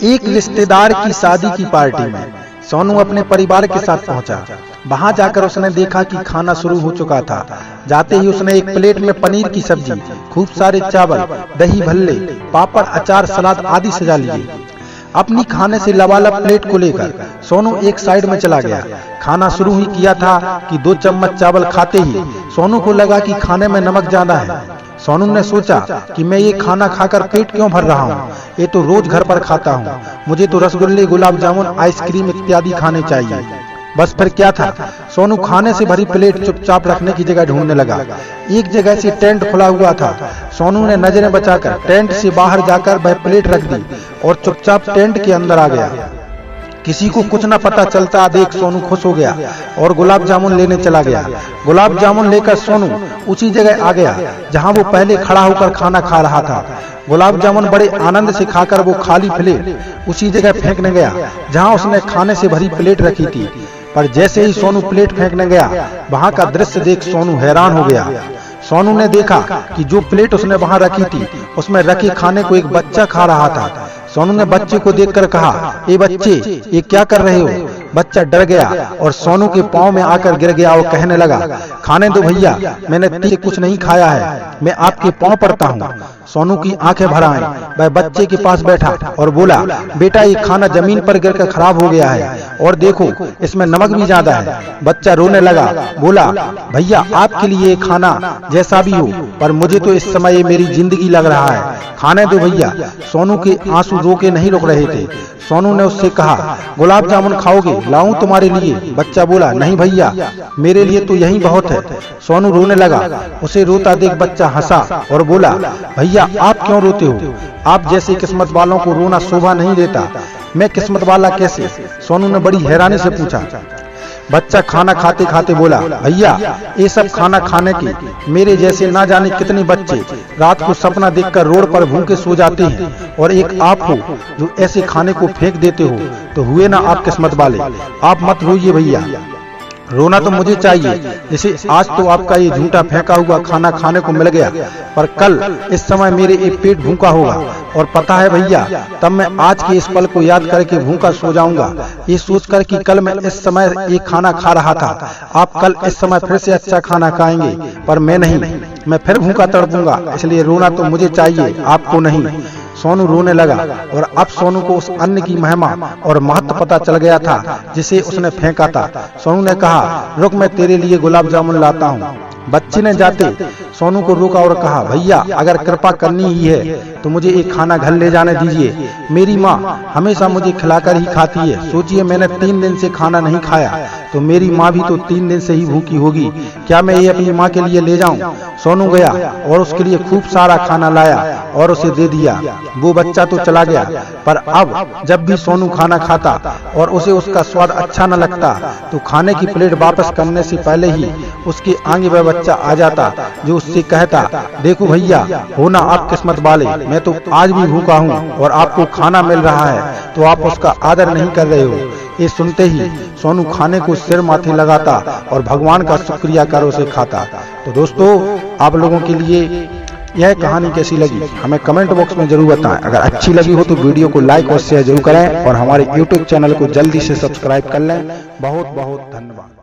एक रिश्तेदार की शादी की पार्टी में सोनू अपने परिवार के साथ पहुंचा। वहां जाकर उसने देखा कि खाना शुरू हो चुका था। जाते ही उसने एक प्लेट में पनीर की सब्जी, खूब सारे चावल, दही भल्ले, पापड़, अचार, सलाद आदि सजा लिए। अपनी खाने से लबालब प्लेट को लेकर सोनू एक साइड में चला गया। खाना शुरू ही किया था कि 2 चम्मच चावल खाते ही सोनू को लगा कि खाने में नमक ज्यादा है। सोनू ने सोचा कि मैं ये खाना खाकर पेट क्यों भर रहा हूँ, ये तो रोज घर पर खाता हूँ, मुझे तो रसगुल्ले, गुलाब जामुन, आइसक्रीम इत्यादि खाने चाहिए। बस फिर क्या था, सोनू खाने से भरी प्लेट चुपचाप रखने की जगह ढूंढने लगा। एक जगह से टेंट खुला हुआ था। सोनू ने नजरें बचाकर टेंट से बाहर जाकर वह प्लेट रख दी और चुपचाप टेंट के अंदर आ गया। किसी को कुछ न पता चलता देख सोनू खुश हो गया और गुलाब जामुन लेने चला गया। गुलाब जामुन लेकर सोनू उसी जगह आ गया जहां वो पहले खड़ा होकर खाना खा रहा था। गुलाब जामुन बड़े आनंद से खाकर वो खाली प्लेट उसी जगह फेंकने गया जहां उसने खाने से भरी प्लेट रखी थी। पर जैसे ही सोनू प्लेट फेंकने गया, वहां का दृश्य देख सोनू हैरान हो गया। सोनू ने देखा कि जो प्लेट उसने वहां रखी थी उसमें रखे खाने को एक बच्चा खा रहा था। सोनू ने बच्चे को देखकर कहा, ए बच्चे, ये क्या कर रहे हो? बच्चा डर गया और सोनू के पांव में आकर गिर गया और कहने लगा, खाने दो भैया, मैंने तुझे कुछ नहीं खाया है, मैं आपके पांव पड़ता हूँ। सोनू की आंखें भर आईं। वह बच्चे के पास बैठा और बोला, बेटा, ये खाना जमीन पर गिरकर खराब हो गया है और देखो इसमें नमक भी ज्यादा है। बच्चा रोने लगा, बोला, भैया, आपके लिए खाना जैसा भी हो, पर मुझे तो इस समय ये मेरी जिंदगी लग रहा है, खाने दो भैया। सोनू के आंसू रोके नहीं रुक रहे थे। सोनू ने उससे कहा, गुलाब जामुन खाओगे, लाऊं तुम्हारे लिए? बच्चा बोला, नहीं भैया, मेरे लिए तो यही बहुत है। सोनू रोने लगा। उसे रोता देख बच्चा हंसा और बोला, भैया, आप क्यों रोते हो? आप जैसे किस्मत वालों को रोना शोभा नहीं देता। मैं किस्मत वाला कैसे? सोनू ने बड़ी हैरानी से पूछा। बच्चा खाना खाते खाते बोला, भैया, ये सब खाना खाने के मेरे जैसे ना जाने कितने बच्चे रात को सपना देखकर रोड पर भूखे सो जाते हैं, और एक आप हो जो ऐसे खाने को फेंक देते हो, तो हुए ना आप किस्मत वाले। आप मत रोइए भैया, रोना तो मुझे चाहिए, जैसे आज तो आपका ये झूठा फेंका हुआ खाना खाने को मिल गया, पर कल इस समय मेरे एक पेट भूखा होगा, और पता है भैया, तब मैं आज के इस पल को याद करके भूखा सो जाऊंगा, ये सोचकर कि कल मैं इस समय एक खाना खा रहा था, आप कल इस समय फिर से अच्छा खाना खाएंगे, पर मैं नहीं, मैं फिर भूखा तड़पूंगा, इसलिए रोना तो मुझे चाहिए, आपको नहीं। सोनू रोने लगा और अब सोनू को उस अन्न की महिमा और महत्व पता चल गया था जिसे उसने फेंका था। सोनू ने कहा, रुक, मैं तेरे लिए गुलाब जामुन लाता हूँ। बच्चे ने जाते सोनू को रोका और कहा, भैया, अगर कृपा करनी ही है तो मुझे एक खाना घर ले जाने दीजिए। मेरी माँ हमेशा मुझे खिलाकर ही खाती है। सोचिए, मैंने 3 दिन से खाना नहीं खाया, तो मेरी माँ भी तो 3 दिन से ही भूखी होगी। क्या मैं ये अपनी माँ के लिए ले जाऊं? सोनू गया और उसके लिए खूब सारा खाना लाया और उसे दे दिया। वो बच्चा तो चला गया, पर अब जब भी सोनू खाना खाता और उसे उसका स्वाद अच्छा न लगता, तो खाने की प्लेट वापस करने से पहले ही उसके आगे वह बच्चा आ जाता जो उससे कहता, देखो भैया, हो ना आप किस्मत वाले, मैं तो आज भी भूखा हूँ और आपको खाना मिल रहा है, तो आप उसका आदर नहीं कर रहे हो। ये सुनते ही सोनू खाने को सिर माथे लगाता और भगवान का शुक्रिया कर उसे खाता। तो दोस्तों, आप लोगों के लिए यह कहानी कैसी लगी हमें कमेंट बॉक्स में जरूर बताएं। अगर अच्छी लगी हो तो वीडियो को लाइक और शेयर जरूर करें और हमारे YouTube चैनल को जल्दी से सब्सक्राइब कर लें। बहुत बहुत धन्यवाद।